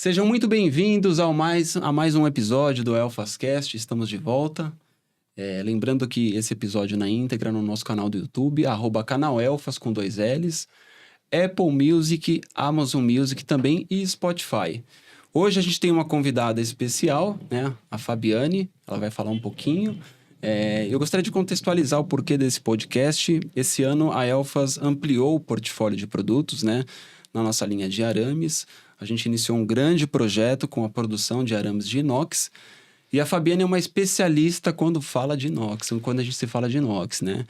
Sejam muito bem-vindos a mais um episódio do ElfasCast. Estamos de volta. Lembrando que esse episódio na íntegra no nosso canal do YouTube, @canalelfas com 2 L's, Apple Music, Amazon Music também e Spotify. Hoje a gente tem uma convidada especial, né? A Fabiane, ela vai falar um pouquinho. Eu gostaria de contextualizar o porquê desse podcast. Esse ano a Elfas ampliou o portfólio de produtos, né? Na nossa linha de arames. A gente iniciou um grande projeto com a produção de arames de inox. E a Fabiane é uma especialista quando fala de inox, quando a gente se fala de inox, né?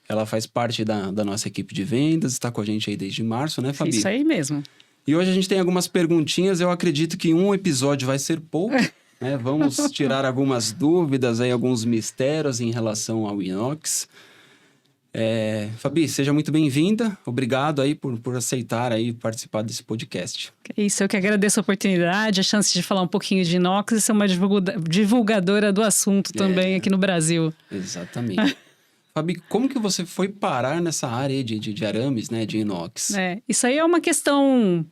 Ela faz parte da nossa equipe de vendas, está com a gente aí desde março, né, Fabi? Isso aí mesmo. E hoje a gente tem algumas perguntinhas. Eu acredito que um episódio vai ser pouco, né? Vamos tirar algumas dúvidas aí, alguns mistérios em relação ao inox. Fabi, seja muito bem-vinda. Obrigado aí por aceitar aí participar desse podcast. Isso, eu que agradeço a oportunidade, a chance de falar um pouquinho de inox e ser uma divulgadora do assunto também aqui no Brasil. Exatamente. Fabi, como que você foi parar nessa área aí de arames, né, de inox? Isso aí é uma questão...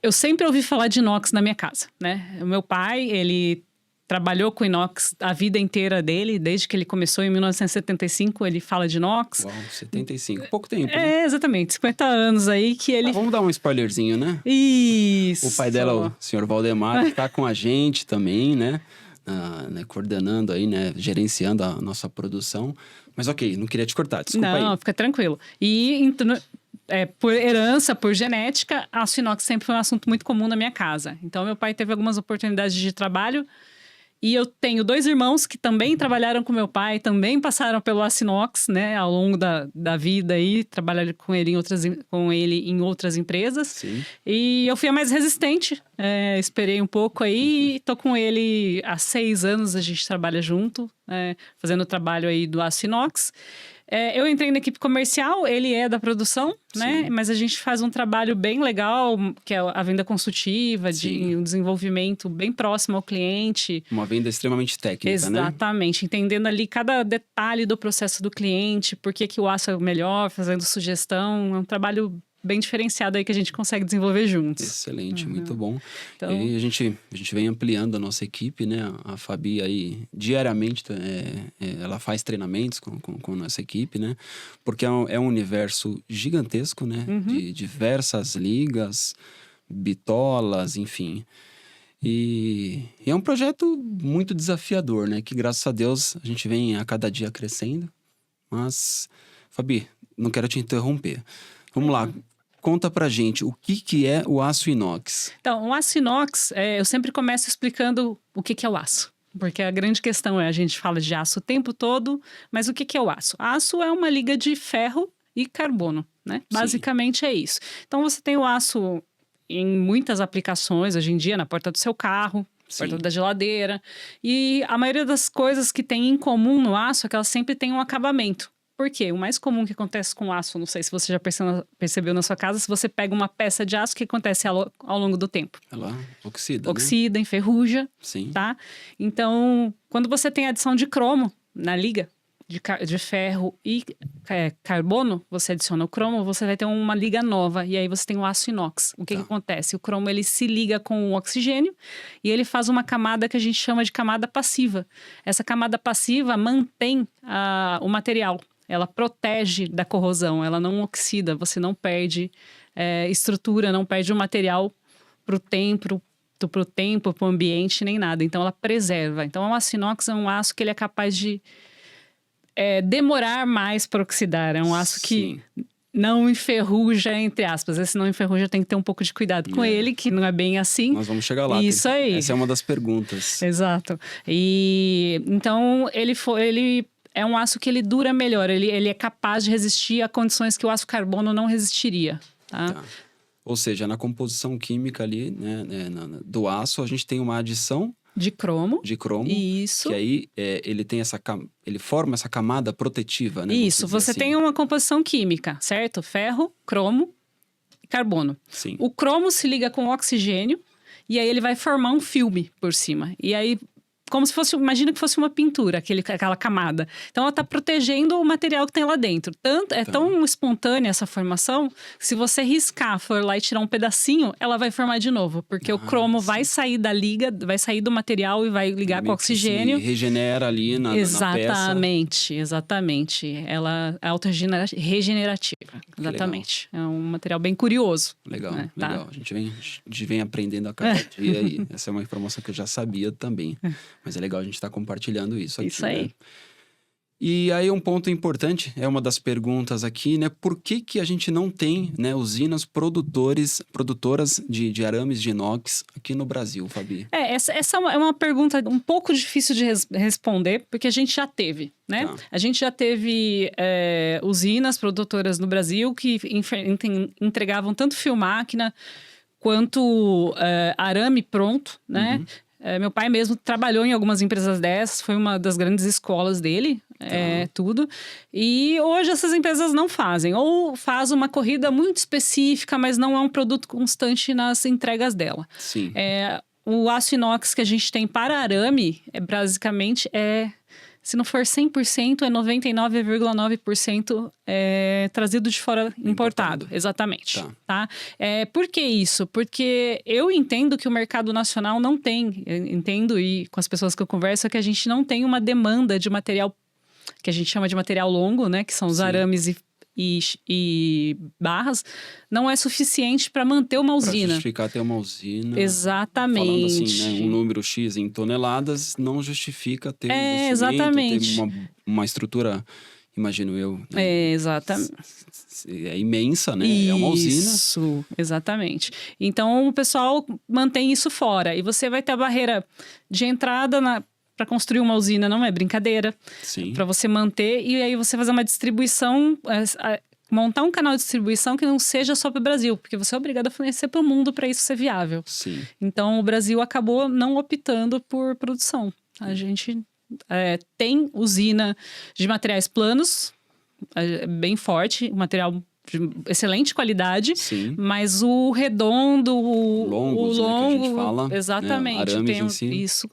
eu sempre ouvi falar de inox na minha casa, né? O meu pai, ele trabalhou com inox a vida inteira dele, desde que ele começou em 1975, ele fala de inox. Uau, 75, pouco tempo, né? Exatamente, 50 anos aí que ele... Vamos dar um spoilerzinho, né? Isso! O pai dela, o senhor Valdemar, está com a gente também, né? Coordenando aí, né? Gerenciando a nossa produção. Mas ok, não queria te cortar, desculpa aí. Não, fica tranquilo. E por herança, por genética, aço inox sempre foi um assunto muito comum na minha casa. Então, meu pai teve algumas oportunidades de trabalho. E eu tenho 2 irmãos que também trabalharam com meu pai, também passaram pelo aço inox, né? Ao longo da vida aí, trabalharam com ele em outras empresas. Sim. E eu fui a mais resistente, esperei um pouco aí e tô com ele há 6 anos, a gente trabalha junto, fazendo o trabalho aí do aço inox. Eu entrei na equipe comercial, ele é da produção, né? Sim. Mas a gente faz um trabalho bem legal, que é a venda consultiva, de um desenvolvimento bem próximo ao cliente. Uma venda extremamente técnica, Exatamente, entendendo ali cada detalhe do processo do cliente, por que o aço é o melhor, fazendo sugestão. É um trabalho bem diferenciado aí que a gente consegue desenvolver juntos. Excelente, muito bom. Então... E a gente vem ampliando a nossa equipe, né? A Fabi aí, diariamente, ela faz treinamentos com a nossa equipe, né? Porque é um universo gigantesco, né? De diversas ligas, bitolas, enfim. E é um projeto muito desafiador, né? Que graças a Deus a gente vem a cada dia crescendo. Mas, Fabi, não quero te interromper. Vamos lá, conta pra gente o que é o aço inox. Então, o aço inox, eu sempre começo explicando o que é o aço. Porque a grande questão a gente fala de aço o tempo todo, mas o que é o aço? Aço é uma liga de ferro e carbono, né? Sim. Basicamente é isso. Então, você tem o aço em muitas aplicações hoje em dia, na porta do seu carro, porta da geladeira. E a maioria das coisas que tem em comum no aço é que elas sempre têm um acabamento. Por quê? O mais comum que acontece com aço, não sei se você já percebeu na sua casa, se você pega uma peça de aço, o que acontece ao longo do tempo? Ela oxida, Oxida, enferruja, Sim. Tá? Então, quando você tem adição de cromo na liga de ferro e carbono, você adiciona o cromo, você vai ter uma liga nova e aí você tem o aço inox. O que acontece? O cromo ele se liga com o oxigênio e ele faz uma camada que a gente chama de camada passiva. Essa camada passiva mantém o material. Ela protege da corrosão, ela não oxida, você não perde estrutura, não perde o material para o tempo, para o ambiente, nem nada. Então, ela preserva. Então, o aço inox é um aço que ele é capaz de demorar mais para oxidar. É um aço que não enferruja, entre aspas. Esse não enferruja tem que ter um pouco de cuidado com ele, que não é bem assim. Nós vamos chegar lá. Isso aí. Essa é uma das perguntas. Exato. E então, ele é um aço que ele dura melhor, ele é capaz de resistir a condições que o aço carbono não resistiria, tá? Ou seja, na composição química ali, né, do aço, a gente tem uma adição de cromo. Isso. Que aí ele forma essa camada protetiva, né? Isso, você tem uma composição química, certo? Ferro, cromo e carbono. Sim. O cromo se liga com o oxigênio e aí ele vai formar um filme por cima. E aí como se fosse, imagina que fosse uma pintura, aquela camada. Então ela está protegendo o material que tem lá dentro. É tão espontânea essa formação, que se você riscar, for lá e tirar um pedacinho, ela vai formar de novo. Porque o cromo vai sair da liga, vai sair do material e vai ligar com o oxigênio. Se regenera ali na Exatamente, peça. exatamente. Ela é autorregenerativa. Exatamente. É um material bem curioso. Legal, né? legal. A gente vem aprendendo a cada dia e essa é uma informação que eu já sabia também. Mas é legal a gente estar compartilhando isso aqui. Isso aí. Né? E aí um ponto importante, é uma das perguntas aqui, né? Por que a gente não tem, né, usinas produtoras de arames de inox aqui no Brasil, Fabi? Essa é uma pergunta um pouco difícil de responder, porque a gente já teve, né? Tá. A gente já teve usinas produtoras no Brasil que entregavam tanto fio máquina quanto arame pronto, né? Meu pai mesmo trabalhou em algumas empresas dessas, foi uma das grandes escolas dele, tudo. E hoje essas empresas não fazem, ou faz uma corrida muito específica, mas não é um produto constante nas entregas dela. Sim. O aço inox que a gente tem para arame, basicamente, se não for 100%, é 99,9% trazido de fora importado. Exatamente. Tá? Por que isso? Porque eu entendo que o mercado nacional não tem, entendo e com as pessoas que eu converso, é que a gente não tem uma demanda de material, que a gente chama de material longo, né? Que são os arames e barras, não é suficiente para manter uma usina. Para justificar ter uma usina. Exatamente. Falando assim, né, um número X em toneladas não justifica ter um investimento, exatamente. ter uma estrutura, imagino eu. Né? Exatamente. É imensa, né? Isso, é uma usina. Isso, exatamente. Então, o pessoal mantém isso fora. E você vai ter a barreira de entrada para construir uma usina, não é brincadeira. Sim. Para você manter, e aí você fazer uma distribuição, montar um canal de distribuição que não seja só para o Brasil, porque você é obrigado a fornecer para o mundo para isso ser viável. Sim. Então, o Brasil acabou não optando por produção. A gente tem usina de materiais planos, bem forte, material de excelente qualidade, Sim. mas o redondo, o Longos, longo, né, que a gente fala, exatamente, né, arames tem em si. isso.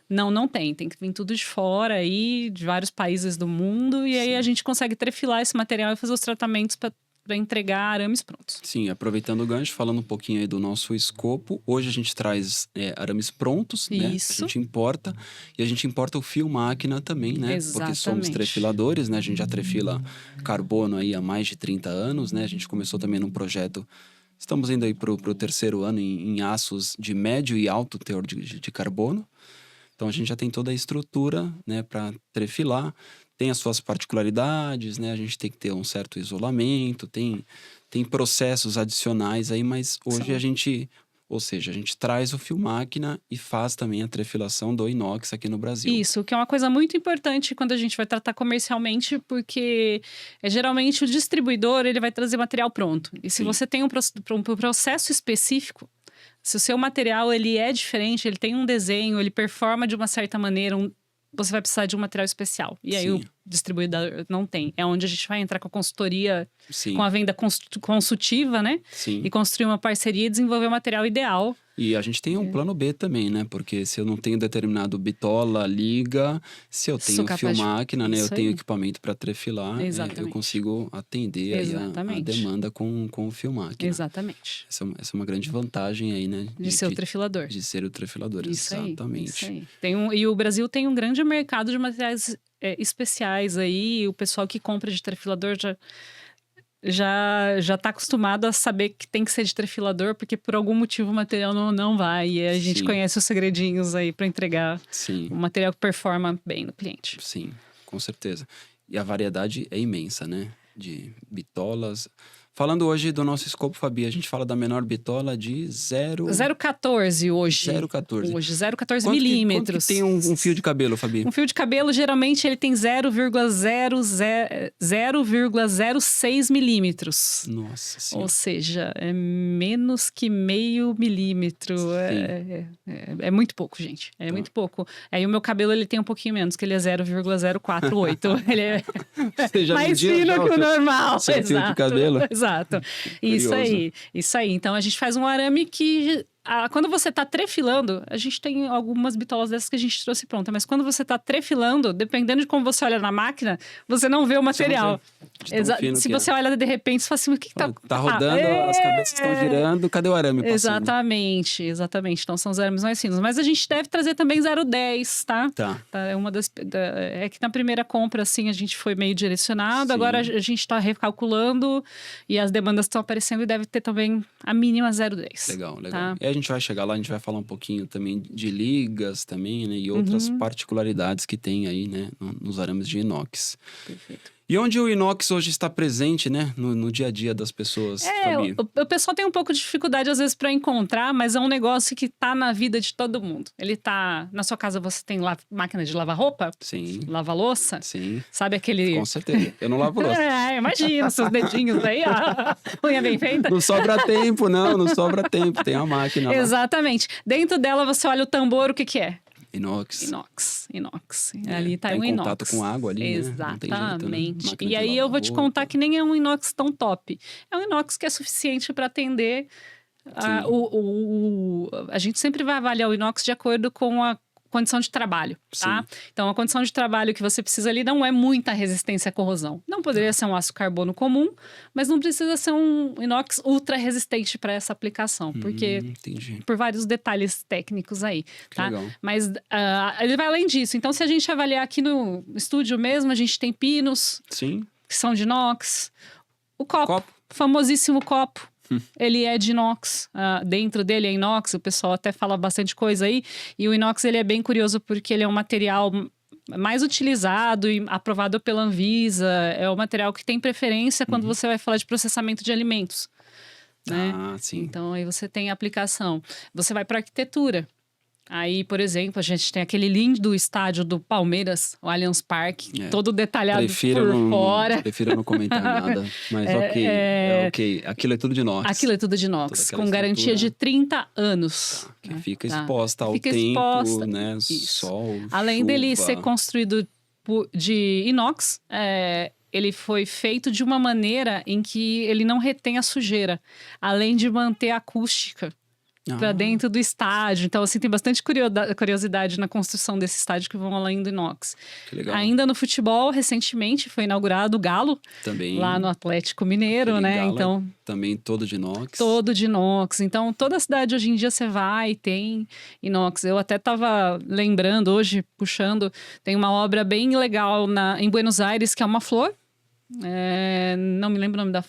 Não tem que vir tudo de fora aí, de vários países do mundo, e aí a gente consegue trefilar esse material e fazer os tratamentos para entregar arames prontos. Sim, aproveitando o gancho, falando um pouquinho aí do nosso escopo, hoje a gente traz arames prontos, né? A gente importa, e a gente importa o fio máquina também, né? Exatamente. Porque somos trefiladores, né? A gente já trefila carbono aí há mais de 30 anos, né? A gente começou também num projeto, estamos indo aí pro 3º ano em aços de médio e alto teor de carbono. Então a gente já tem toda a estrutura, né, para trefilar. Tem as suas particularidades, né? A gente tem que ter um certo isolamento, tem processos adicionais aí, mas hoje a gente traz o fio máquina e faz também a trefilação do inox aqui no Brasil. Isso, que é uma coisa muito importante quando a gente vai tratar comercialmente, porque geralmente o distribuidor ele vai trazer material pronto. E se você tem um processo específico, se o seu material ele é diferente, ele tem um desenho, ele performa de uma certa maneira, você vai precisar de um material especial. E aí o distribuidor não tem. É onde a gente vai entrar com a consultoria, com a venda consultiva, né? Sim. E construir uma parceria e desenvolver o material ideal. E a gente tem um plano B também, né? Porque se eu não tenho determinado bitola, liga, se eu tenho fio máquina, né? Eu tenho equipamento para trefilar, eu consigo atender aí a demanda com o fio máquina. Exatamente. Essa é uma grande vantagem aí, né? De ser o trefilador. De ser o trefilador, isso exatamente. Aí. E o Brasil tem um grande mercado de materiais especiais aí. O pessoal que compra de trefilador já tá acostumado a saber que tem que ser de trefilador, porque por algum motivo o material não vai. E a gente conhece os segredinhos aí para entregar o material que performa bem no cliente. Sim, com certeza. E a variedade é imensa, né? De bitolas. Falando hoje do nosso escopo, Fabi, a gente fala da menor bitola de 0,14 hoje. 0,14. Hoje, 0,14 milímetros. Quanto que tem um fio de cabelo, Fabi? Um fio de cabelo, geralmente, ele tem 0,06 milímetros. Nossa Senhora. Ou seja, é menos que meio milímetro. É muito pouco, gente. É muito pouco. Aí o meu cabelo, ele tem um pouquinho menos, que ele é 0,048. Ele é mais fino que o normal. Seu fio de cabelo? Exato. Isso aí. Então, a gente faz um arame que quando você tá trefilando, a gente tem algumas bitolas dessas que a gente trouxe pronta, mas quando você tá trefilando, dependendo de como você olha na máquina, você não vê o material. Se você olha de repente, você fala assim, o que tá... Tá rodando, as cabeças estão girando, cadê o arame passando? Exatamente. Então são os arames mais finos. Mas a gente deve trazer também 0,10, tá? Tá. É uma das... É que na primeira compra, assim, a gente foi meio direcionado, Sim. agora a gente tá recalculando e as demandas estão aparecendo e deve ter também a mínima 0,10. Legal. Tá? E a gente vai chegar lá, a gente vai falar um pouquinho também de ligas também, né? E outras particularidades que tem aí, né? Nos arames de inox. Perfeito. E onde o inox hoje está presente, né? No dia a dia das pessoas, Fabi? O pessoal tem um pouco de dificuldade, às vezes, para encontrar, mas é um negócio que tá na vida de todo mundo. Ele tá... Na sua casa, você tem máquina de lavar roupa? Sim. Lavar louça? Sim. Sabe aquele... Com certeza. Eu não lavo louça. Imagina, seus dedinhos aí, ó. Unha bem feita. Não sobra tempo, não sobra tempo. Tem a máquina lá. Exatamente. Dentro dela, você olha o tambor, o que que é? Inox. Ali tá em um inox. contato com água ali, Exatamente. Né? Não tem jeito, né? E aí eu vou te contar que nem é um inox tão top. É um inox que é suficiente para atender... A gente sempre vai avaliar o inox de acordo com a condição de trabalho, tá? Sim. Então, a condição de trabalho que você precisa ali não é muita resistência à corrosão. Não poderia ser um aço carbono comum, mas não precisa ser um inox ultra resistente para essa aplicação, porque entendi. por vários detalhes técnicos aí, tá? Legal. Mas ele vai além disso. Então, se a gente avaliar aqui no estúdio mesmo, a gente tem pinos, Sim. que são de inox, o copo. Famosíssimo copo. Ele é de inox, dentro dele é inox, o pessoal até fala bastante coisa aí, e o inox ele é bem curioso porque ele é um material mais utilizado e aprovado pela Anvisa, é um material que tem preferência quando você vai falar de processamento de alimentos, né? Sim. Então aí você tem aplicação. Você vai para arquitetura. Aí, por exemplo, a gente tem aquele lindo estádio do Palmeiras, o Allianz Parque, todo detalhado por fora. Prefiro não comentar nada, mas ok. Aquilo é tudo de inox. Aquilo é tudo de inox, com garantia de 30 anos. Que fica exposta ao tempo, né? Sol, além chuva. dele ser construído de inox, ele foi feito de uma maneira em que ele não retém a sujeira, além de manter a acústica para dentro do estádio. Então, assim, tem bastante curiosidade na construção desse estádio que vão além do inox. Que legal. Ainda no futebol, recentemente foi inaugurado o Galo, também, lá no Atlético Mineiro, né? Galo, então, também todo de inox. Todo de inox. Então, toda a cidade hoje em dia você vai, tem inox. Eu até estava lembrando hoje, puxando, tem uma obra bem legal em Buenos Aires, que é uma flor. Não me lembro o nome da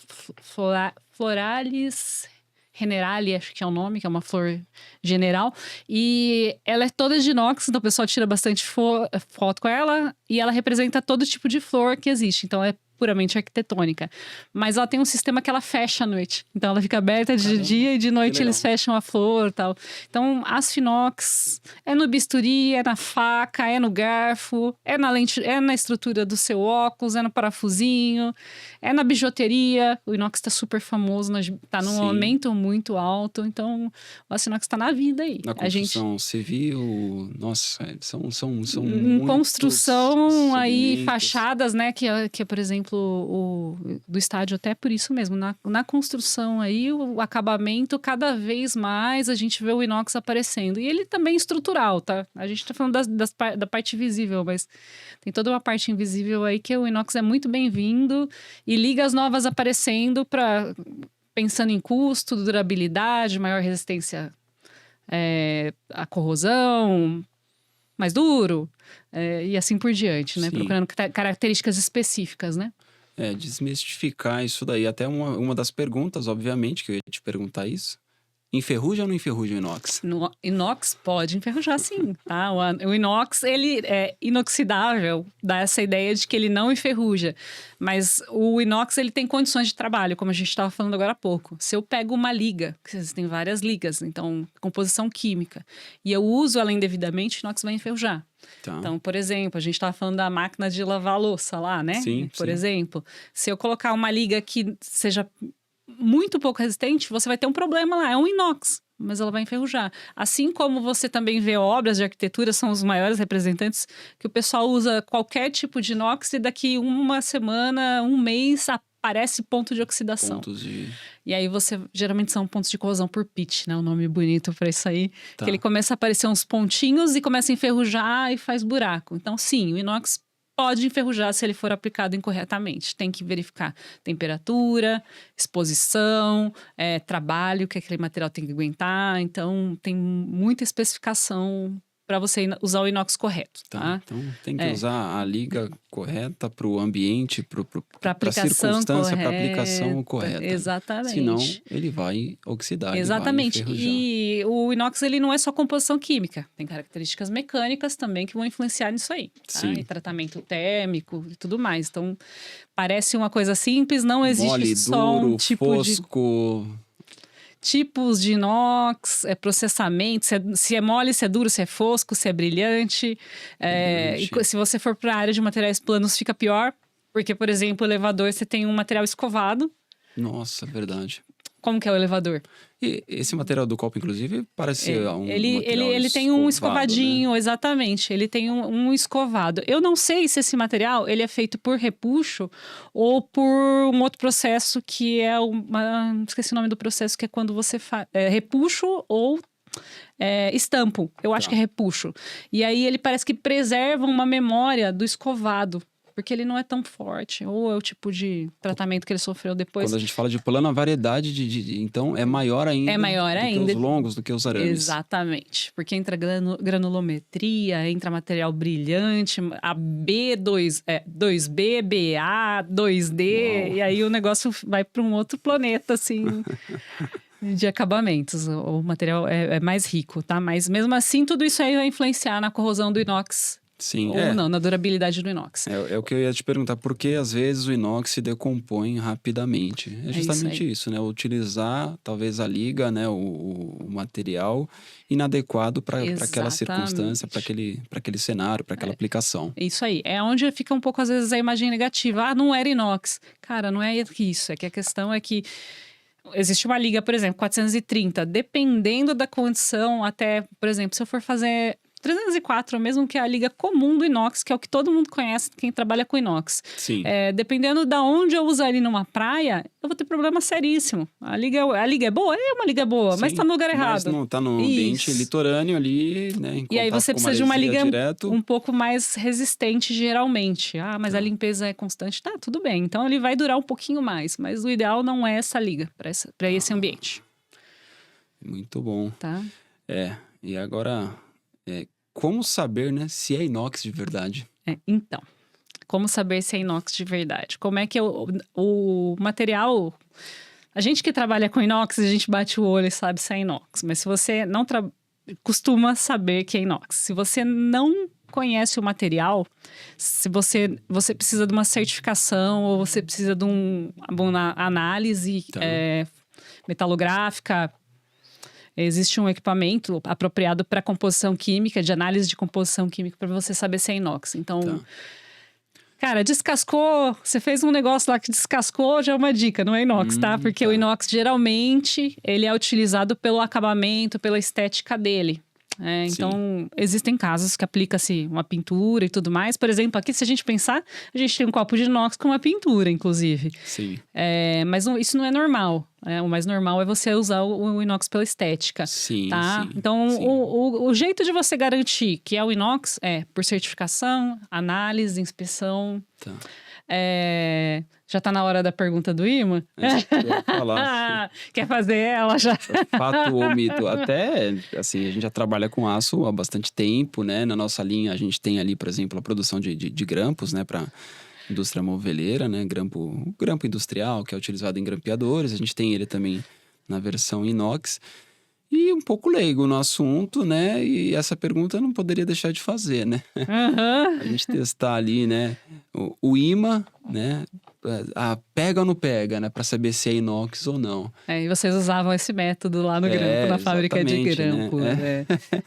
Floralis Generali, acho que é o nome, que é uma flor general. E ela é toda de inox, então o pessoal tira bastante foto com ela. E ela representa todo tipo de flor que existe. Então é puramente arquitetônica. Mas ela tem um sistema que ela fecha à noite. Então ela fica aberta de dia e de noite eles fecham a flor e tal. Então, aço inox é no bisturi, é na faca, é no garfo, é na lente, é na estrutura do seu óculos, é no parafusinho, é na bijuteria. O inox está super famoso, está num aumento muito alto. Então, o aço inox está na vida aí. Na construção civil, nossa, são em construção aí, segmentos. fachadas, né, que é, por exemplo, do estádio, até por isso mesmo, na construção aí, o acabamento, cada vez mais a gente vê o inox aparecendo. E ele também é estrutural, tá? A gente tá falando da parte visível, mas tem toda uma parte invisível aí que o inox é muito bem-vindo e ligas novas aparecendo pensando em custo, durabilidade, maior resistência à corrosão, mais duro, e assim por diante, né? Sim. Procurando características específicas, né? Desmistificar isso daí. Até uma das perguntas, obviamente, que eu ia te perguntar isso. Enferruja ou não enferruja o inox? No inox pode enferrujar, sim, tá? O inox, ele é inoxidável, dá essa ideia de que ele não enferruja. Mas o inox, ele tem condições de trabalho, como a gente estava falando agora há pouco. Se eu pego uma liga, porque existem várias ligas, então, composição química, e eu uso ela indevidamente, o inox vai enferrujar. Tá. Então, por exemplo, a gente estava falando da máquina de lavar louça lá, né? Sim, por exemplo, se eu colocar uma liga que seja muito pouco resistente, você vai ter um problema lá, é um inox, mas ela vai enferrujar. Assim como você também vê obras de arquitetura, são os maiores representantes, que o pessoal usa qualquer tipo de inox e daqui uma semana, um mês, parece ponto de oxidação. Pontos de... E aí geralmente são pontos de corrosão por pitch, né? Um nome bonito para isso aí. Tá. Que ele começa a aparecer uns pontinhos e começa a enferrujar e faz buraco. Então, sim, o inox pode enferrujar se ele for aplicado incorretamente. Tem que verificar temperatura, exposição, trabalho que aquele material tem que aguentar. Então, tem muita especificação para você usar o inox correto, tá? Então, tem que usar a liga correta para o ambiente, para a aplicação circunstância, para a correta. aplicação correta. Exatamente. Senão, ele vai oxidar, Exatamente. ele vai enferrujar. E o inox, ele não é só composição química. Tem características mecânicas também que vão influenciar nisso aí. Tá? Sim. E tratamento térmico e tudo mais. Então, parece uma coisa simples, não existe Mole, só duro, um tipo fosco... tipos de inox, processamento, se é mole, se é duro, se é fosco, se é brilhante. E se você for para a área de materiais planos, fica pior. Porque, por exemplo, o elevador, você tem um material escovado. Nossa, verdade. Como que é o elevador? E esse material do copo, inclusive, parece ser um ele tem um escovadinho, né? Exatamente. Ele tem um escovado. Eu não sei se esse material ele é feito por repuxo ou por um outro processo que é esqueci o nome do processo, que é quando você faz repuxo ou estampo. Eu acho que é repuxo. E aí ele parece que preserva uma memória do escovado. Porque ele não é tão forte. Ou é o tipo de tratamento que ele sofreu depois. Quando a gente fala de plano, a variedade então é maior ainda. É maior ainda. Que os longos, do que os arames. Exatamente. Porque entra granulometria, entra material brilhante, a B2, 2B, BA, 2D. Uau. E aí o negócio vai para um outro planeta, assim... de acabamentos. O material é mais rico, tá? Mas mesmo assim, tudo isso aí vai influenciar na corrosão do inox. Sim, ou não, na durabilidade do inox. É o que eu ia te perguntar, por que às vezes o inox se decompõe rapidamente? É justamente isso, né? Utilizar talvez a liga, né? O material inadequado para aquela circunstância, para aquele cenário, para aquela aplicação. Isso aí. É onde fica um pouco, às vezes, a imagem negativa. Ah, não era inox. Cara, não é isso. É que a questão é que existe uma liga, por exemplo, 430. Dependendo da condição, até, por exemplo, se eu for fazer 304, mesmo que é a liga comum do inox, que é o que todo mundo conhece, quem trabalha com inox. Sim. Dependendo da onde eu usar ele numa praia, eu vou ter problema seríssimo. A liga é boa? É uma liga boa, sim, mas tá no lugar errado. Mas não tá no ambiente litorâneo ali, né? E aí você precisa de uma liga um pouco mais resistente, geralmente. Ah, mas a limpeza é constante. Tá, tudo bem. Então ele vai durar um pouquinho mais, mas o ideal não é essa liga para esse ambiente. Muito bom. Tá. E agora... como saber, né, se é inox de verdade? Então, como saber se é inox de verdade? Como é que o material... A gente que trabalha com inox, a gente bate o olho e sabe se é inox. Mas se você não costuma saber que é inox. Se você não conhece o material, se você precisa de uma certificação ou você precisa de uma análise metalográfica... Existe um equipamento apropriado para composição química, de análise de composição química, para você saber se é inox. Então, cara, descascou, você fez um negócio lá que descascou, já é uma dica, não é inox, tá? Porque o inox, geralmente, ele é utilizado pelo acabamento, pela estética dele. Então, existem casos que aplica-se uma pintura e tudo mais. Por exemplo, aqui, se a gente pensar, a gente tem um copo de inox com uma pintura, inclusive. Sim. Mas isso não é normal. O mais normal é você usar o inox pela estética. Sim, tá? sim. Então, o jeito de você garantir que é o inox é por certificação, análise, inspeção. Tá. Já tá na hora da pergunta do Ima? Quer fazer ela já? Fato ou mito? Até, assim, a gente já trabalha com aço há bastante tempo, né? Na nossa linha, a gente tem ali, por exemplo, a produção de grampos, né? Para indústria moveleira, né? Grampo industrial, que é utilizado em grampeadores. A gente tem ele também na versão inox. E um pouco leigo no assunto, né? E essa pergunta eu não poderia deixar de fazer, né? A gente testar ali, né? O imã, né? Pega ou não pega, né? Para saber se é inox ou não. E vocês usavam esse método lá no grampo, na fábrica de grampo. Né?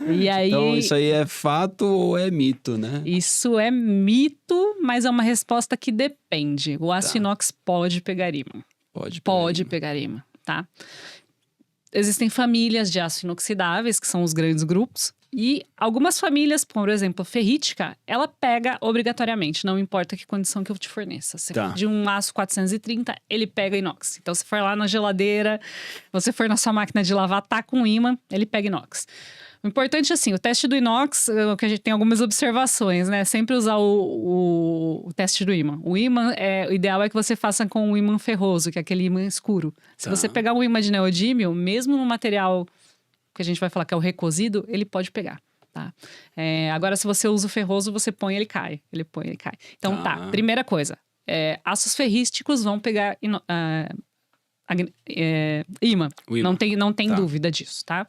E aí, então, isso aí é fato ou é mito, né? Isso é mito, mas é uma resposta que depende. O aço inox pode pegar imã. Pode pegar imã, tá? Existem famílias de aço inoxidáveis, que são os grandes grupos, E algumas famílias, por exemplo, ferrítica, ela pega obrigatoriamente, não importa que condição que eu te forneça. Se Tá. de um aço 430, ele pega inox. Então, se for lá na geladeira, você for na sua máquina de lavar, tá com ímã, ele pega inox. O importante, assim, o teste do inox, que a gente tem algumas observações, né? Sempre usar o teste do ímã. O ímã, o ideal é que você faça com um ímã ferroso, que é aquele ímã escuro. Se Tá. você pegar um ímã de neodímio, mesmo no material que a gente vai falar que é o recosido, ele pode pegar, tá? Agora, se você usa o ferroso, você põe, ele cai. Ele põe, ele cai. Então, tá. Primeira coisa, aços ferrísticos vão pegar ímã. O ímã. Não tem Tá. dúvida disso, tá?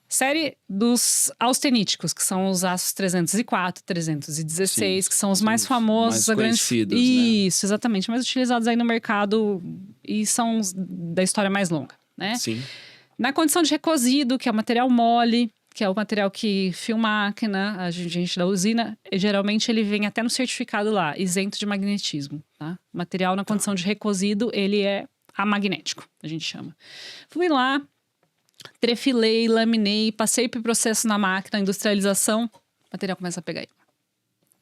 Série dos austeníticos, que são os aços 304, 316, Sim, que são os são mais os famosos. mais conhecidos, né? Isso, exatamente. Mais utilizados aí no mercado e são os da história mais longa, né? Sim. Na condição de recosido, que é o material mole, que é o material que fio máquina, a gente da usina, geralmente ele vem até no certificado lá, isento de magnetismo, tá? O material na condição de recosido, ele é amagnético, a gente chama. Fui lá, trefilei, laminei, passei por processo na máquina, industrialização, o material começa a pegar aí,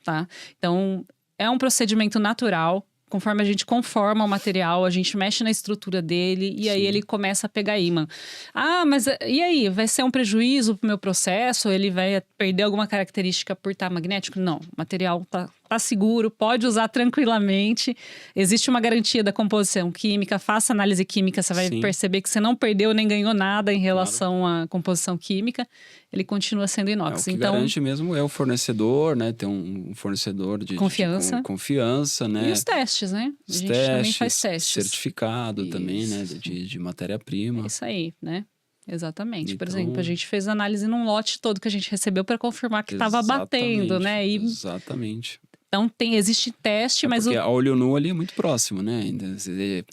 tá? Então, é um procedimento natural. Conforme a gente conforma o material, a gente mexe na estrutura dele e aí ele começa a pegar ímã. Ah, mas e aí? Vai ser um prejuízo pro meu processo? Ele vai perder alguma característica por estar magnético? Não, o material tá seguro, pode usar tranquilamente. Existe uma garantia da composição química, faça análise química, você vai perceber que você não perdeu nem ganhou nada em relação à composição química. Ele continua sendo inox. O que então, garante mesmo é o fornecedor, né? Ter um fornecedor de confiança. Confiança, né? E os testes, né? A gente também faz testes. Certificado também, né? De matéria-prima. É isso aí, né? Exatamente. Por Então- exemplo, a gente fez análise num lote todo que a gente recebeu para confirmar que estava batendo, né? E, Exatamente. então existe teste, mas porque a olho nu ali é muito próximo, né? Ainda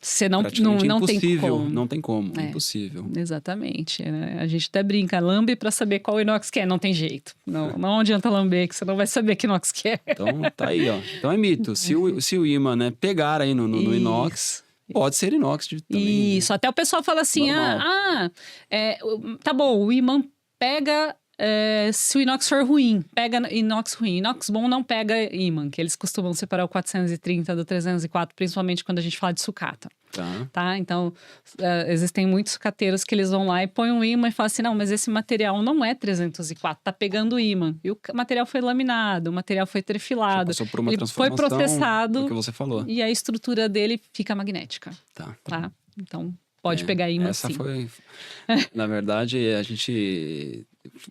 você não tem impossível. como. Não tem como, É. impossível. Exatamente. Né? A gente até brinca, lambe para saber qual inox que é. Não tem jeito. Não adianta lamber, que você não vai saber que inox que é. Então, tá aí, ó. Então é mito. Se o ímã, né, pegar aí no inox, pode ser inox também. Isso. Até o pessoal fala assim, Normal. tá bom, o ímã pega... se o inox for ruim, pega inox ruim. Inox bom não pega ímã, que eles costumam separar o 430 do 304, principalmente quando a gente fala de sucata. Tá? Então, existem muitos sucateiros que eles vão lá e põem um ímã e falam assim, não, mas esse material não é 304, tá pegando ímã. E o material foi laminado, o material foi trefilado. Já passou por uma ele foi transformação, processado. o que você falou. E a estrutura dele fica magnética. Tá? Então, pode pegar ímã essa sim. foi... Na verdade, a gente...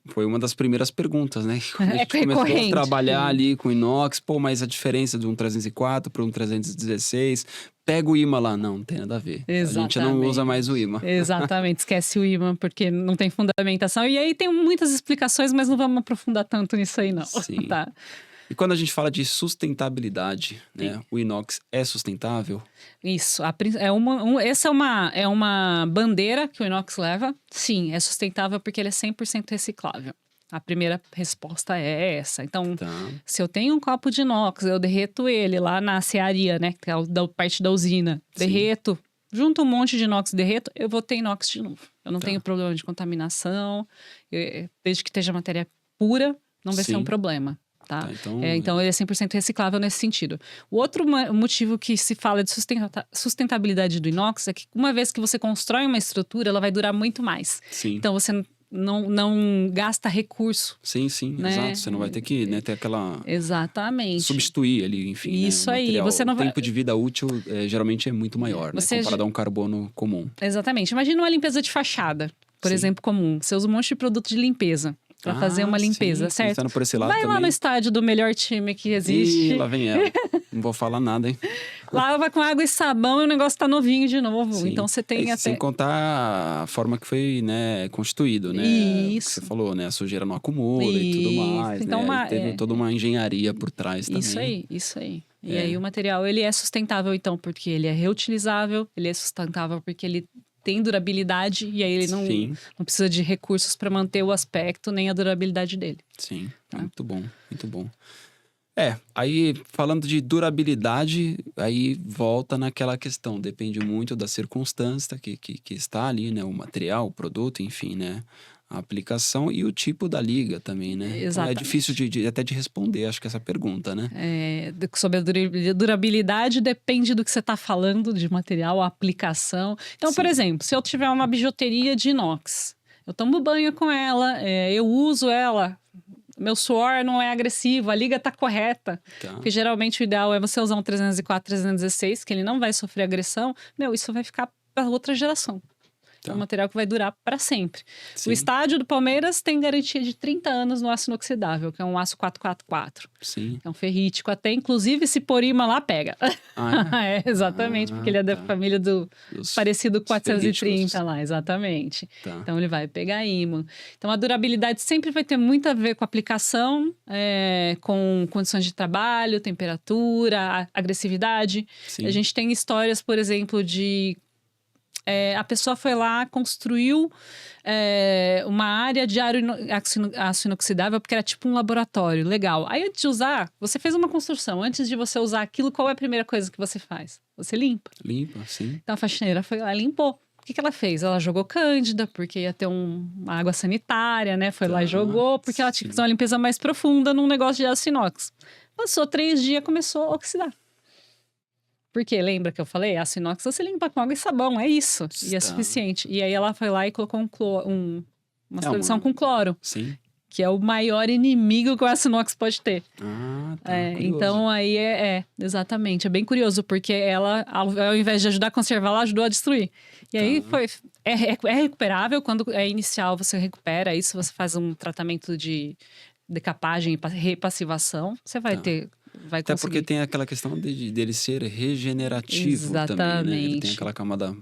Foi uma das primeiras perguntas, né? Quando a gente começou a trabalhar ali com inox, mas a diferença de um 304 para um 316, pega o ímã lá. Não tem nada a ver. Exatamente. A gente não usa mais o ímã. Exatamente, esquece o ímã, porque não tem fundamentação. E aí tem muitas explicações, mas não vamos aprofundar tanto nisso aí, não. Sim. Tá? E quando a gente fala de sustentabilidade, né? O inox é sustentável? Isso. Essa é uma bandeira que o inox leva. Sim, é sustentável porque ele é 100% reciclável. A primeira resposta é essa. Então, se eu tenho um copo de inox, eu derreto ele lá na cearia, né? Que é da parte da usina. Derreto, junto um monte de inox, derreto, eu vou ter inox de novo. Eu não tenho problema de contaminação. Desde que esteja matéria pura, não vai ser um problema. Tá? Então, ele é 100% reciclável nesse sentido. O outro motivo que se fala de sustentabilidade do inox é que uma vez que você constrói uma estrutura, ela vai durar muito mais. Sim. Então, você não gasta recurso. Sim, né? Exato. Você não vai ter que ter aquela... Exatamente. Substituir ali, enfim. Isso né? aí. Você não o tempo de vida útil geralmente é muito maior, né? Comparado a um carbono comum. Exatamente. Imagina uma limpeza de fachada, por exemplo, comum. Você usa um monte de produto de limpeza. Pra fazer uma limpeza, certo? Pensando por esse lado vai também. lá no estádio do melhor time que existe. Lá vem ela. Não vou falar nada, hein? Lava com água e sabão e o negócio tá novinho de novo. Sim. Então você tem até... Sem contar a forma que foi, né, constituído, né? Isso. Você falou, né? A sujeira não acumula e tudo mais, então, né? Teve toda uma engenharia por trás também. Isso aí. E aí o material, ele é sustentável, então, porque ele é reutilizável, ele é sustentável porque ele tem durabilidade e aí ele não precisa de recursos para manter o aspecto nem a durabilidade dele. Sim, muito bom, muito bom. Aí falando de durabilidade, aí volta naquela questão, depende muito da circunstância que está ali, né? O material, o produto, enfim, né? a aplicação e o tipo da liga também, né? Então é Exatamente. difícil até de responder, acho que essa pergunta, né? Sobre a durabilidade depende do que você está falando de material, a aplicação. Então, por Sim. exemplo, se eu tiver uma bijuteria de inox, eu tomo banho com ela, eu uso ela, meu suor não é agressivo, a liga está correta. Tá. Porque geralmente o ideal é você usar um 304, 316, que ele não vai sofrer agressão. Isso vai ficar para outra geração. É um material que vai durar para sempre. Sim. O estádio do Palmeiras tem garantia de 30 anos no aço inoxidável, que é um aço 444. Sim. É um ferrítico até, inclusive, esse Porima lá pega. Exatamente, porque ele é da família dos parecido com 430 lá, exatamente. Tá. Então, ele vai pegar ímã. Então, a durabilidade sempre vai ter muito a ver com a aplicação, com condições de trabalho, temperatura, agressividade. Sim. A gente tem histórias, por exemplo, de... a pessoa foi lá, construiu uma área de aço inoxidável, porque era tipo um laboratório, legal. Aí, antes de usar, você fez uma construção. Antes de você usar aquilo, qual é a primeira coisa que você faz? Você limpa. Limpa, sim. Então, a faxineira foi lá e limpou. O que ela fez? Ela jogou cândida, porque ia ter uma água sanitária, né? Foi lá e jogou, porque ela tinha que fazer uma limpeza mais profunda num negócio de aço inox. Passou 3 dias, começou a oxidar. Porque lembra que eu falei? Aço inox você limpa com água e sabão, é isso. E é suficiente. E aí ela foi lá e colocou uma solução com cloro. Sim. Que é o maior inimigo que o aço inox pode ter. Então aí exatamente. É bem curioso, porque ela, ao invés de ajudar a conservar, ela ajudou a destruir. E aí é recuperável. Quando é inicial, você recupera isso, você faz um tratamento de decapagem e repassivação. Você vai ter... Vai até conseguir. porque tem aquela questão dele ser regenerativo também, né? Ele tem aquela camada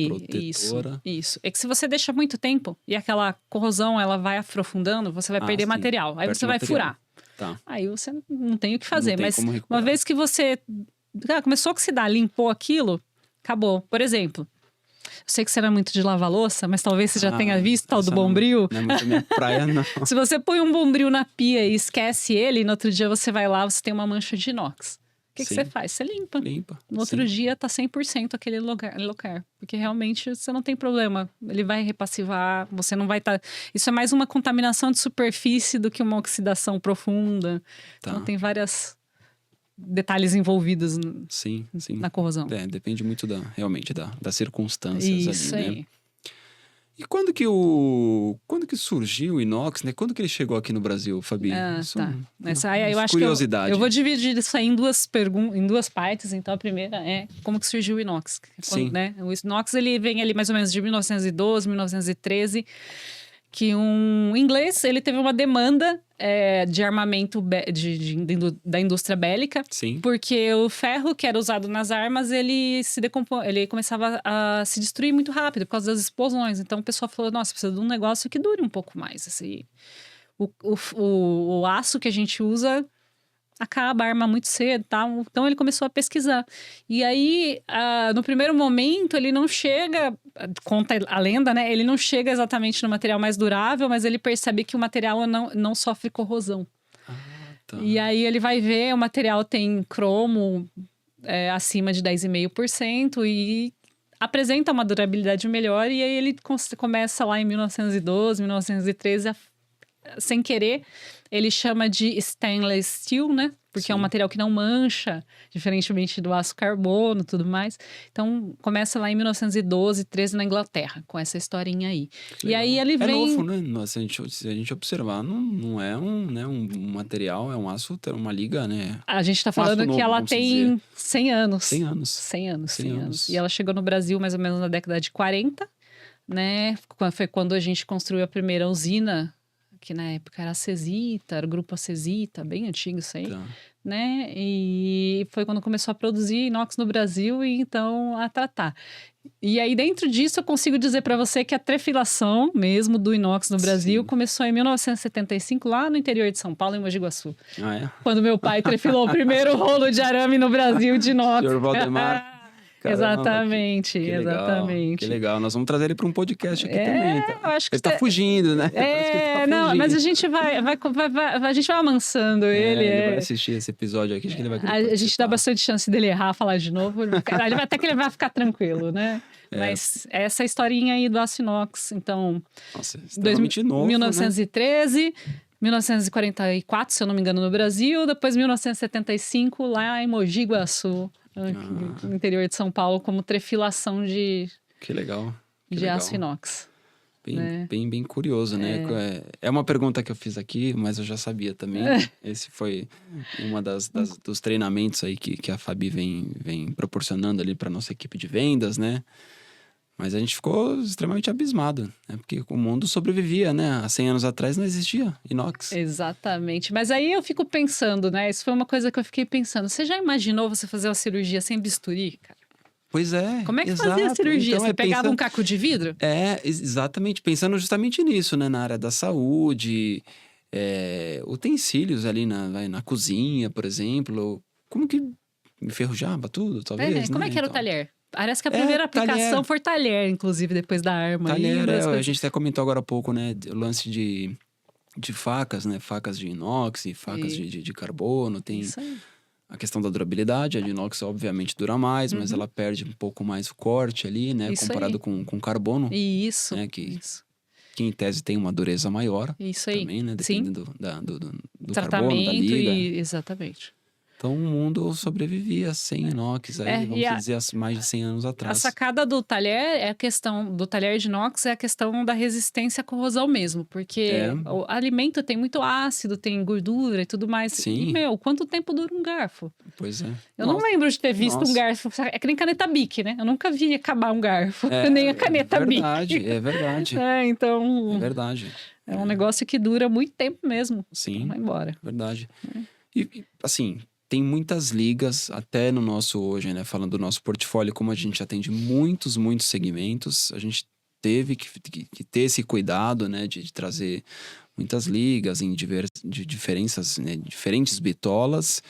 protetora. Isso. É que se você deixa muito tempo e aquela corrosão ela vai aprofundando, você vai perder material. Aí você vai furar. Tá. Aí você não tem o que fazer. Mas uma vez que você começou a oxidar, limpou aquilo, acabou. Por exemplo, eu sei que você não é muito de lavar louça, mas talvez você já tenha visto tal do Bombril. Não é muito minha praia, não. Se você põe um Bombril na pia e esquece ele, no outro dia você vai lá, você tem uma mancha de inox. O que você faz? Você limpa. No outro dia tá 100% aquele lugar. Porque realmente você não tem problema. Ele vai repassivar, você não vai estar... Isso é mais uma contaminação de superfície do que uma oxidação profunda. Então tem vários detalhes envolvidos na corrosão. Depende muito realmente das circunstâncias isso ali, aí. Né? E quando que surgiu o inox, né? Quando que ele chegou aqui no Brasil, Fabi? Eu acho curiosidade. Que eu vou dividir isso aí em duas partes. Então, a primeira é como que surgiu o inox. Né? O inox, ele vem ali mais ou menos de 1912, 1913, que um inglês, ele teve uma demanda de armamento da indústria bélica. Sim. Porque o ferro que era usado nas armas, ele começava a se destruir muito rápido por causa das explosões. Então, o pessoal falou, nossa, precisa de um negócio que dure um pouco mais. O aço que a gente usa acaba a arma muito cedo, tal. Então ele começou a pesquisar. E aí, no primeiro momento, ele não chega, conta a lenda, né? Ele não chega exatamente no material mais durável, mas ele percebe que o material não sofre corrosão. E aí ele vai ver, o material tem cromo acima de 10,5% e apresenta uma durabilidade melhor. E aí ele começa lá em 1912, 1913 sem querer, ele chama de stainless steel, né? Porque é um material que não mancha, diferentemente do aço carbono e tudo mais. Então, começa lá em 1912, 13 na Inglaterra, com essa historinha aí. E aí ele vem... É novo, né? Se a gente observar, não é um material, é um aço, uma liga, né? A gente tá falando que ela tem 100 anos. 100 anos. 100 anos. E ela chegou no Brasil mais ou menos na década de 40, né? Foi quando a gente construiu a primeira usina, que na época era a Cesita, era o grupo Cesita, bem antigo isso aí, né? E foi quando começou a produzir inox no Brasil e então a tratar. E aí dentro disso eu consigo dizer para você que a trefilação mesmo do inox no Brasil começou em 1975 lá no interior de São Paulo, em Mogi Guaçu. Quando meu pai trefilou o primeiro rolo de arame no Brasil de inox. Senhor Valdemar. Caramba, exatamente. Que legal. Nós vamos trazer ele para um podcast aqui também. Tá? Eu acho que ele tá fugindo, né? Mas a gente a gente vai amansando ele. Ele vai assistir esse episódio aqui, acho que ele vai querer A gente dá bastante chance dele errar, falar de novo. Até que ele vai ficar tranquilo, né? Mas essa historinha aí do aço inox, então... Nossa, extremamente novo, 1913... 1944, se eu não me engano, no Brasil. Depois, 1975, lá em Mogi Guaçu, no interior de São Paulo, como trefilação de Que legal. aço inox. Bem curioso, né? É uma pergunta que eu fiz aqui, mas eu já sabia também. Esse foi uma dos treinamentos aí que a Fabi vem proporcionando ali para nossa equipe de vendas, né? Mas a gente ficou extremamente abismado, né? Porque o mundo sobrevivia, né? Há 100 anos atrás não existia inox. Exatamente. Mas aí eu fico pensando, né? Isso foi uma coisa que eu fiquei pensando. Você já imaginou você fazer uma cirurgia sem bisturi, cara? Pois é. Como é que fazia a cirurgia? Então, você pegava um caco de vidro? Exatamente. Pensando justamente nisso, né? Na área da saúde, utensílios ali na cozinha, por exemplo. Como que enferrujava tudo, talvez, né? Como é que era o talher? Parece que a primeira aplicação talher. foi talher, inclusive, depois da arma. Talher, a gente até comentou agora há pouco, né? O lance de facas, né? Facas de inox e facas de carbono. Tem Isso aí. a questão da durabilidade. A de inox, obviamente, dura mais, mas ela perde um pouco mais o corte ali, né? Isso comparado aí. com carbono. Isso. Né? Isso. Que em tese tem uma dureza maior. Isso aí. Também, né? Sim. Dependendo do Tratamento carbono, da liga. Exatamente. Então, o mundo sobrevivia sem inox, aí, vamos dizer, há mais de 100 anos atrás. A sacada do talher do talher de inox é a questão da resistência à corrosão mesmo, porque o alimento tem muito ácido, tem gordura e tudo mais. Sim. E, quanto tempo dura um garfo? Pois é. Eu não lembro de ter visto um garfo. É que nem caneta Bic, né? Eu nunca vi acabar um garfo, nem a caneta Bic. É verdade. Então... É verdade. É um negócio que dura muito tempo mesmo. Sim. Então vai embora. Verdade. E, assim... Tem muitas ligas, até no nosso hoje, né? Falando do nosso portfólio, como a gente atende muitos segmentos, a gente teve que ter esse cuidado, né? De trazer muitas ligas de diferenças, né? Diferentes bitolas.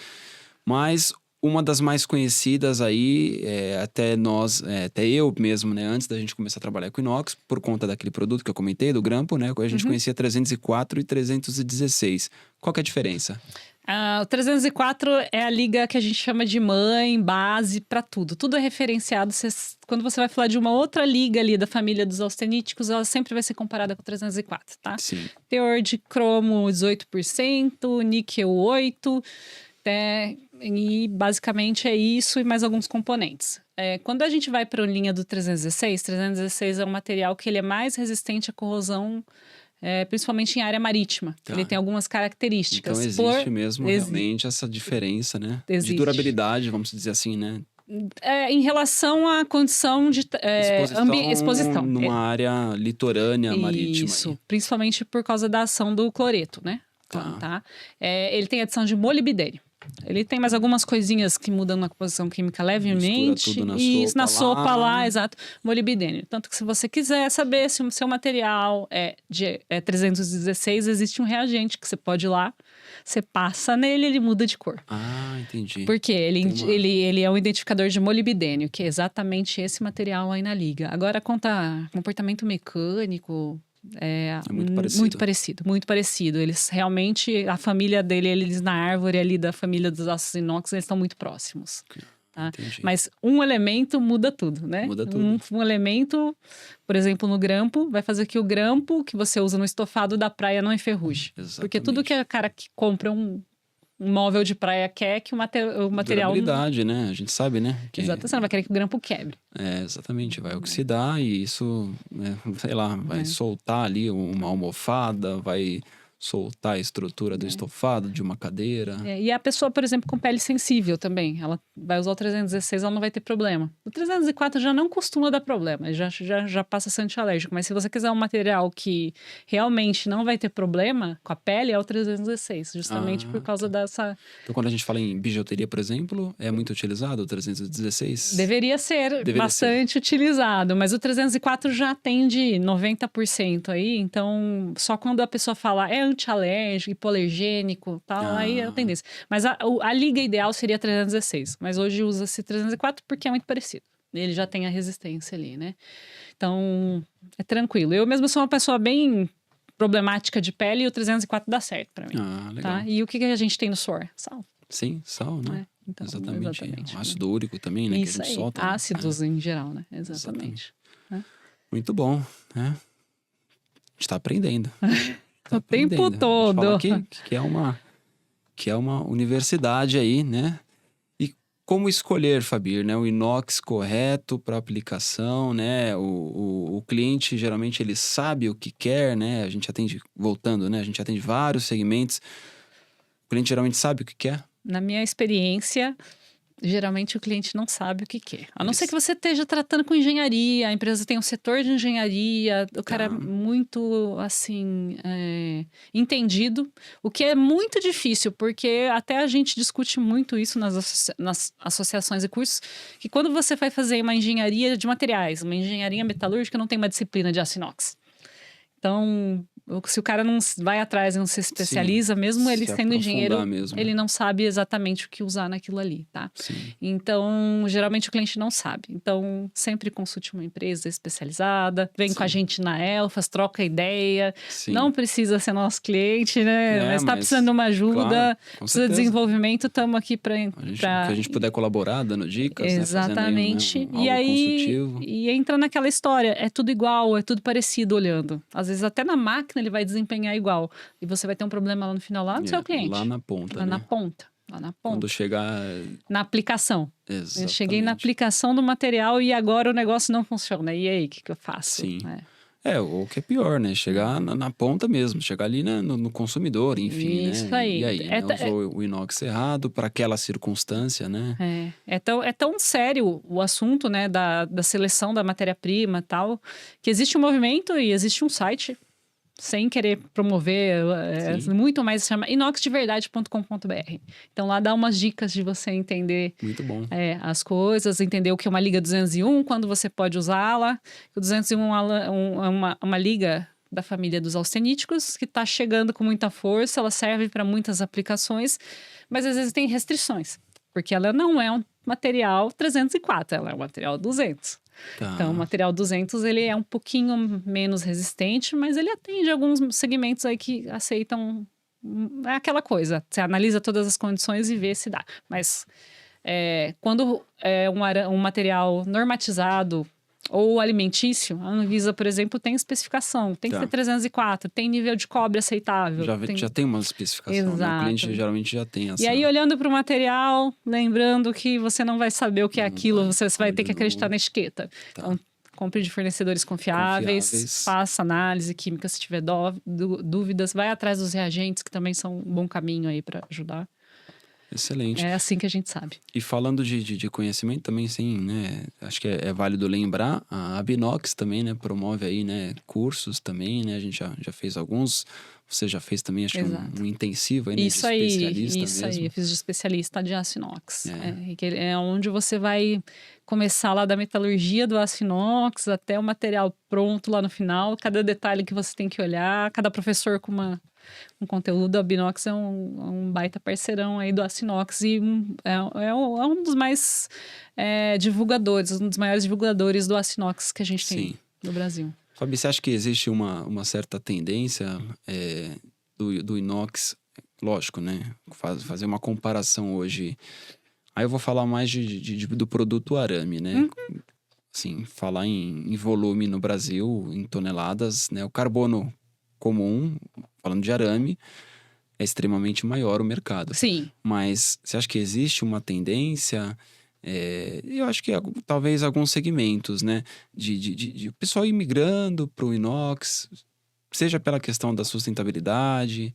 Mas uma das mais conhecidas aí, até eu mesmo, né? Antes da gente começar a trabalhar com inox, por conta daquele produto que eu comentei, do grampo, né? A gente conhecia 304 e 316. Qual que é a diferença? O 304 é a liga que a gente chama de mãe, base, para tudo. Tudo é referenciado. Quando você vai falar de uma outra liga ali da família dos austeníticos, ela sempre vai ser comparada com o 304, tá? Sim. Teor de cromo 18%, níquel 8%, e basicamente é isso e mais alguns componentes. Quando a gente vai para a linha do 316 é um material que ele é mais resistente à corrosão, principalmente em área marítima. Tá. Ele tem algumas características. Então existe mesmo realmente essa diferença, né? Existe. De durabilidade, vamos dizer assim, né? Em relação à condição de exposição. Numa área litorânea marítima. Isso, principalmente por causa da ação do cloreto, né? Tá. Ele tem adição de molibdênio. Ele tem mais algumas coisinhas que mudam na composição química levemente. Mistura tudo Isso, na sopa lá, exato. Molibdênio. Tanto que se você quiser saber se o seu material é 316, existe um reagente que você pode ir lá, você passa nele, ele muda de cor. Ah, entendi. Porque ele é um identificador de molibdênio, que é exatamente esse material aí na liga. Agora, quanto a comportamento mecânico... É muito parecido. Eles realmente, a família dele, eles na árvore ali da família dos aços inox, eles estão muito próximos. Tá? Mas um elemento muda tudo, né? Muda tudo. Um elemento, por exemplo, no grampo, vai fazer que o grampo que você usa no estofado da praia não enferruje. Exatamente. Porque tudo que a cara que compra um móvel de praia quer que o material... Durabilidade, né? A gente sabe, né? Exato, você não vai querer que o grampo quebre. Exatamente. Vai oxidar e isso, sei lá, vai soltar ali uma almofada, vai soltar a estrutura do estofado de uma cadeira. E a pessoa, por exemplo, com pele sensível também, ela vai usar o 316, ela não vai ter problema. O 304 já não costuma dar problema, já passa a ser antialérgico. Mas se você quiser um material que realmente não vai ter problema com a pele, é o 316, justamente por causa dessa... Então, quando a gente fala em bijuteria, por exemplo, é muito utilizado o 316? Deveria ser bastante utilizado, mas o 304 já atende 90% aí, então só quando a pessoa fala antialérgico, hipoalergênico, tal, aí é a tendência. Mas a liga ideal seria 316, mas hoje usa-se 304 porque é muito parecido. Ele já tem a resistência ali, né? Então, é tranquilo. Eu mesmo sou uma pessoa bem problemática de pele e o 304 dá certo pra mim. Legal. Tá? E o que a gente tem no suor? Sal. Sim, sal, né? Então, Exatamente. exatamente, O né? ácido úrico também, né? Isso que a gente aí, solta. Né? ácidos em geral, né? Exatamente. Muito bom, né? A gente tá aprendendo. Tá O tempo aprendendo. Vou te falar todo. que é uma universidade aí, né? E como escolher, Fabir, né? O inox correto para aplicação, né? O cliente, geralmente, ele sabe o que quer, né? A gente atende, voltando, né? A gente atende vários segmentos. O cliente geralmente sabe o que quer. Na minha experiência, geralmente o cliente não sabe o que quer. A não ser que você esteja tratando com engenharia, a empresa tem um setor de engenharia, o cara é muito, assim, entendido, o que é muito difícil, porque até a gente discute muito isso nas associações e cursos, que quando você vai fazer uma engenharia de materiais, uma engenharia metalúrgica, não tem uma disciplina de aço inox. Então, se o cara não vai atrás e não se especializa, mesmo ele se sendo engenheiro, aprofundar mesmo. ele não sabe exatamente o que usar naquilo ali, tá? Sim. Então, geralmente o cliente não sabe. Então, sempre consulte uma empresa especializada, vem com a gente na Elfas, troca ideia. Sim. Não precisa ser nosso cliente, né? Mas tá precisando de uma ajuda, claro, precisa de desenvolvimento, estamos aqui para... O que a gente puder colaborar, dando dicas, exatamente. né? Fazendo aí, algo consultivo. E entra naquela história, é tudo igual, é tudo parecido olhando. Às vezes até na máquina ele vai desempenhar igual. E você vai ter um problema lá no final, lá no seu cliente. Lá na ponta, Lá né? na ponta. Lá na ponta. Quando chegar... Na aplicação. Exatamente. Eu cheguei na aplicação do material e agora o negócio não funciona. E aí, o que eu faço? Sim. Ou o que é pior, né? Chegar na ponta mesmo, chegar ali no consumidor, enfim, Isso né? aí. E aí, né? Usou o inox errado para aquela circunstância, né? É tão sério o assunto, né, da seleção da matéria-prima e tal, que existe um movimento e existe um site, sem querer promover, muito mais, chama inoxdeverdade.com.br. Então lá dá umas dicas de você entender muito bom. As coisas, entender o que é uma liga 201, quando você pode usá-la. O 201 é uma liga da família dos austeníticos, que está chegando com muita força, ela serve para muitas aplicações, mas às vezes tem restrições, porque ela não é um material 304, ela é um material 200. Tá. Então, o material 200, ele é um pouquinho menos resistente, mas ele atende alguns segmentos aí que aceitam... É aquela coisa, você analisa todas as condições e vê se dá. Mas quando é um material normatizado ou alimentício, a Anvisa, por exemplo, tem especificação. Tem que ter 304, tem nível de cobre aceitável. Já tem uma especificação, exato, né? O cliente geralmente já tem essa... E aí, olhando para o material, lembrando que você não vai saber o que é aquilo, você vai ter que acreditar na etiqueta. Tá. Então, compre de fornecedores confiáveis, faça análise química se tiver dúvidas, vai atrás dos reagentes, que também são um bom caminho aí para ajudar. Excelente. É assim que a gente sabe. E falando de conhecimento também, sim, né? Acho que é válido lembrar, a Abinox também, né? Promove aí, né? Cursos também, né? A gente já fez alguns. Você já fez também, acho que um intensivo aí, né? Isso de especialista mesmo. Aí, eu fiz de especialista de aço inox. É onde você vai começar lá da metalurgia do aço inox até o material pronto lá no final, cada detalhe que você tem que olhar, cada professor com um conteúdo. A Binox é um baita parceirão aí do aço inox e é um dos mais divulgadores, um dos maiores divulgadores do aço inox que a gente tem no Brasil. Fabi, você acha que existe uma certa tendência do inox, lógico, né? Fazer uma comparação hoje. Aí eu vou falar mais do produto arame, né? Assim, falar em volume no Brasil, em toneladas, né? O carbono comum, falando de arame, é extremamente maior o mercado. Sim. Mas você acha que existe uma tendência... eu acho que talvez alguns segmentos, né? De pessoal imigrando para o inox, seja pela questão da sustentabilidade,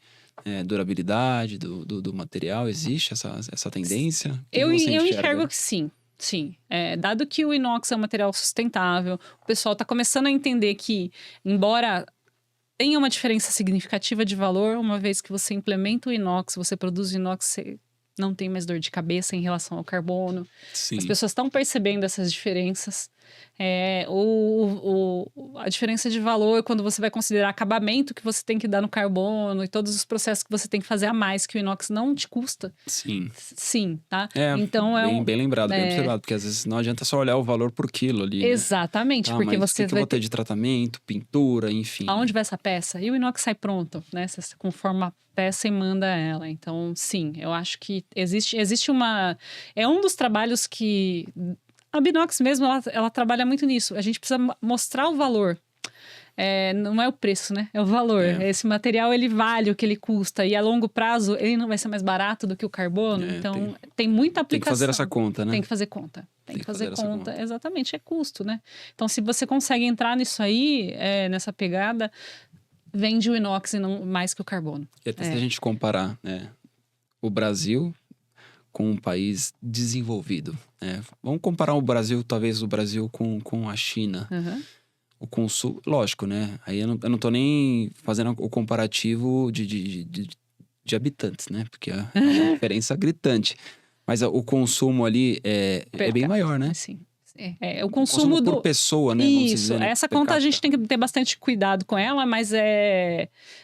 durabilidade do material, existe essa tendência? Eu enxergo que sim. Sim, dado que o inox é um material sustentável, o pessoal está começando a entender que, embora tenha uma diferença significativa de valor, uma vez que você implementa o inox, você produz o inox, você não tem mais dor de cabeça em relação ao carbono. Sim. As pessoas estão percebendo essas diferenças. A diferença de valor quando você vai considerar acabamento que você tem que dar no carbono e todos os processos que você tem que fazer a mais que o inox não te custa. Sim. Sim, tá? É, então bem lembrado, bem observado, porque às vezes não adianta só olhar o valor por quilo ali, né? Exatamente, porque mas você o que eu vai vou ter de tratamento, pintura, enfim. Aonde vai essa peça? E o inox sai pronto, né? Você conforma a peça e manda ela. Então, sim, eu acho que existe uma... É um dos trabalhos que... A Binox mesmo, ela trabalha muito nisso. A gente precisa mostrar o valor. Não é o preço, né? É o valor. Esse material, ele vale o que ele custa. E a longo prazo, ele não vai ser mais barato do que o carbono. Então, tem muita aplicação. Tem que fazer essa conta, né? Tem que fazer conta. Tem que fazer conta. Exatamente, é custo, né? Então, se você consegue entrar nisso aí, nessa pegada, vende o inox e não mais que o carbono. E até se a gente comparar, né, o Brasil com um país desenvolvido, né? Vamos comparar talvez o Brasil com a China. Uhum. O consumo, lógico, né? Aí eu não tô nem fazendo o comparativo de habitantes, né? Porque é uma diferença gritante. Mas o consumo ali é bem maior, né? Sim. O consumo por pessoa, né? Isso, vamos dizer, né? essa conta a gente tem que ter bastante cuidado com ela, mas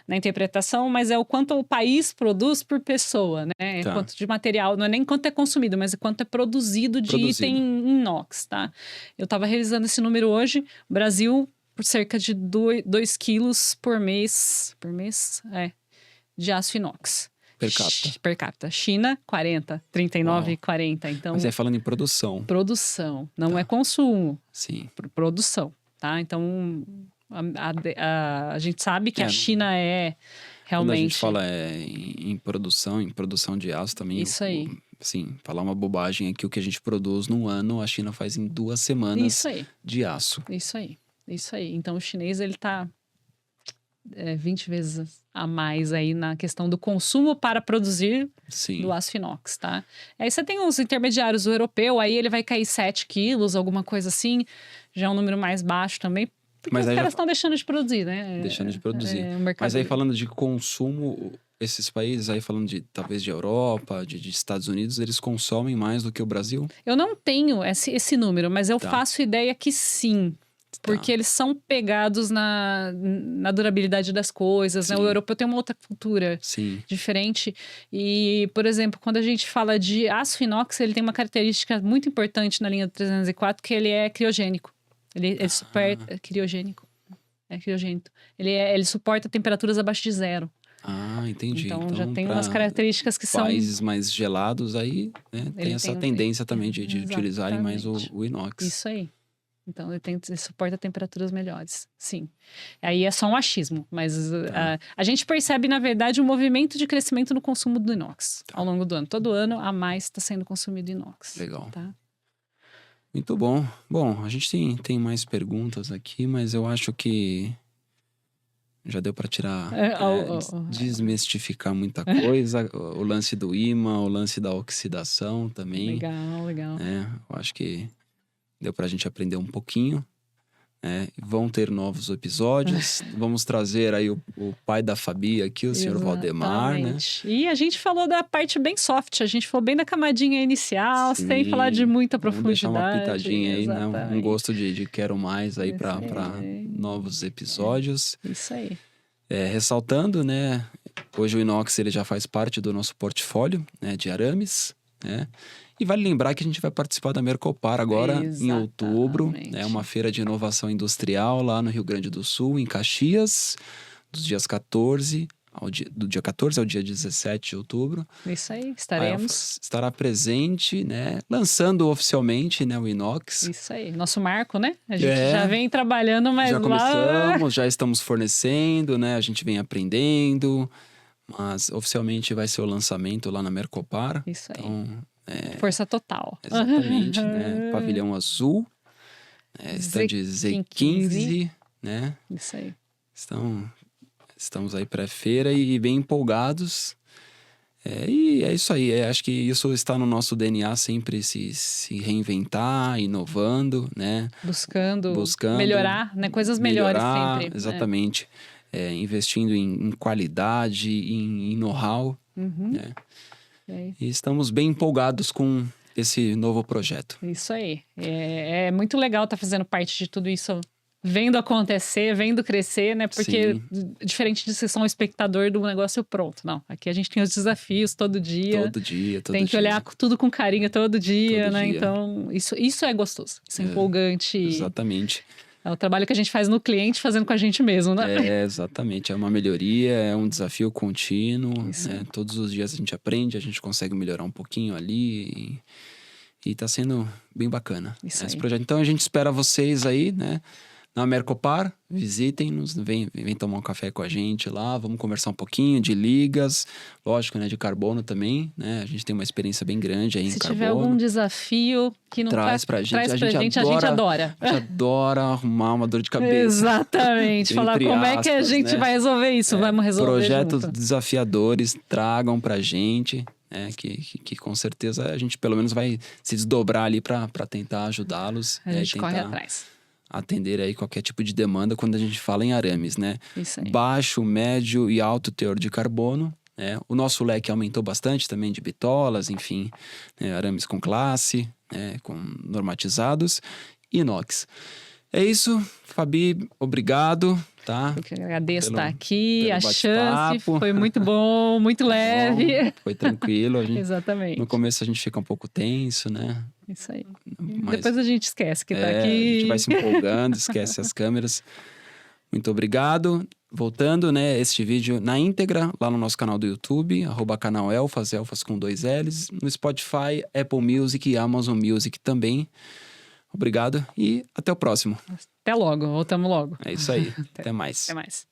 na interpretação, mas é o quanto o país produz por pessoa, né? Tá. Quanto de material, não é nem quanto é consumido, mas é quanto é produzido de item inox, tá? Eu estava revisando esse número hoje, o Brasil, por cerca de 2 quilos por mês, de aço inox. Per capita. China, 40. 39 e 40. Então, mas é falando em produção. Produção. Não é consumo. Sim. Produção, tá? Então, a gente sabe que a China realmente... Quando a gente fala em produção de aço também... Isso aí. Assim, falar uma bobagem aqui, o que a gente produz num ano, a China faz em 2 semanas de aço. Isso aí. Então, o chinês, ele tá 20 vezes a mais aí na questão do consumo para produzir do aço inox, tá? Aí você tem os intermediários, o europeu, aí ele vai cair 7 quilos, alguma coisa assim, já é um número mais baixo também, porque os caras estão deixando de produzir, né? Deixando de produzir. Mas aí falando de consumo, esses países aí falando talvez de Europa, de Estados Unidos, eles consomem mais do que o Brasil? Eu não tenho esse número, mas eu faço ideia que sim. Porque eles são pegados na durabilidade das coisas, né? O europeu tem uma outra cultura diferente. E, por exemplo, quando a gente fala de aço inox, ele tem uma característica muito importante na linha do 304, que ele é criogênico. Ele suporta... Criogênico. É criogênico. Ele suporta temperaturas abaixo de 0. Ah, entendi. Então já tem umas características que são... Países mais gelados aí, né? Tem essa tendência também de utilizarem mais o inox. Isso aí. Então, ele suporta temperaturas melhores, sim. Aí é só um achismo, mas a gente percebe, na verdade, um movimento de crescimento no consumo do inox ao longo do ano. Todo ano, a mais está sendo consumido inox. Legal. Tá? Muito bom. Bom, a gente tem mais perguntas aqui, mas eu acho que já deu para tirar, desmistificar muita coisa. O lance do ímã, o lance da oxidação também. Legal. Eu acho que deu pra gente aprender um pouquinho, né? Vão ter novos episódios. Vamos trazer aí o pai da Fabi aqui, o senhor Valdemar, né? E a gente falou da parte bem soft, a gente falou bem da camadinha inicial, sem falar de muita profundidade. Vamos deixar uma pitadinha aí, né? Um gosto de quero mais aí para novos episódios. Isso aí. Ressaltando, né? Hoje o inox ele já faz parte do nosso portfólio, né, de arames, né? E vale lembrar que a gente vai participar da Mercopar agora em outubro. É uma feira de inovação industrial lá no Rio Grande do Sul, em Caxias, do dia 14 ao dia 17 de outubro. Isso aí, estaremos. Estará presente, né? Lançando oficialmente, né, o inox. Isso aí, nosso marco, né? A gente já vem trabalhando, mas já começamos, já estamos fornecendo, né? A gente vem aprendendo, mas oficialmente vai ser o lançamento lá na Mercopar. Isso aí. Então, força total. Exatamente, né? Pavilhão azul, stand Z15, né? Isso aí. Estamos aí pré-feira e bem empolgados. E é isso aí. Acho que isso está no nosso DNA, sempre se reinventar, inovando, né? Buscando melhorar, né? Coisas melhores sempre. Exatamente. Investindo em qualidade, em know-how, né? E estamos bem empolgados com desse novo projeto. Isso aí. É muito legal estar fazendo parte de tudo isso, vendo acontecer, vendo crescer, né? Porque diferente de ser só um espectador do negócio pronto, não. Aqui a gente tem os desafios todo dia. Todo dia. Tem que olhar tudo com carinho todo dia, né? Então, isso é gostoso. Isso é empolgante. Exatamente. É o trabalho que a gente faz no cliente fazendo com a gente mesmo, né? Exatamente. É uma melhoria, é um desafio contínuo. Né? Todos os dias a gente aprende, a gente consegue melhorar um pouquinho ali. E tá sendo bem bacana esse projeto. Então a gente espera vocês aí, né? Na Mercopar, visitem-nos, vem tomar um café com a gente lá, vamos conversar um pouquinho de ligas, lógico, né, de carbono também, né, a gente tem uma experiência bem grande aí em carbono. Se tiver algum desafio que não traz pra gente, a gente adora. A gente adora arrumar uma dor de cabeça. Exatamente, falar como é que a gente vai resolver isso, vamos resolver projetos junto. Desafiadores, tragam pra gente, que com certeza a gente pelo menos vai se desdobrar ali pra tentar ajudá-los. A gente corre atrás. Atender aí qualquer tipo de demanda quando a gente fala em arames, né? Isso aí. Baixo, médio e alto teor de carbono, né? O nosso leque aumentou bastante também de bitolas, enfim, né? Arames com classe, né? Com normatizados e inox. É isso, Fabi, obrigado, tá? Eu que agradeço estar aqui, a chance foi muito bom, muito leve. Foi tranquilo. Exatamente. No começo a gente fica um pouco tenso, né? Isso aí. Mas depois a gente esquece que tá aqui. A gente vai se empolgando, esquece as câmeras. Muito obrigado. Voltando, né, este vídeo na íntegra, lá no nosso canal do YouTube, @canal Elfas, Elfas com 2 L's, no Spotify, Apple Music e Amazon Music também. Obrigado e até o próximo. Até logo, voltamos logo. É isso aí. Até mais. Até mais.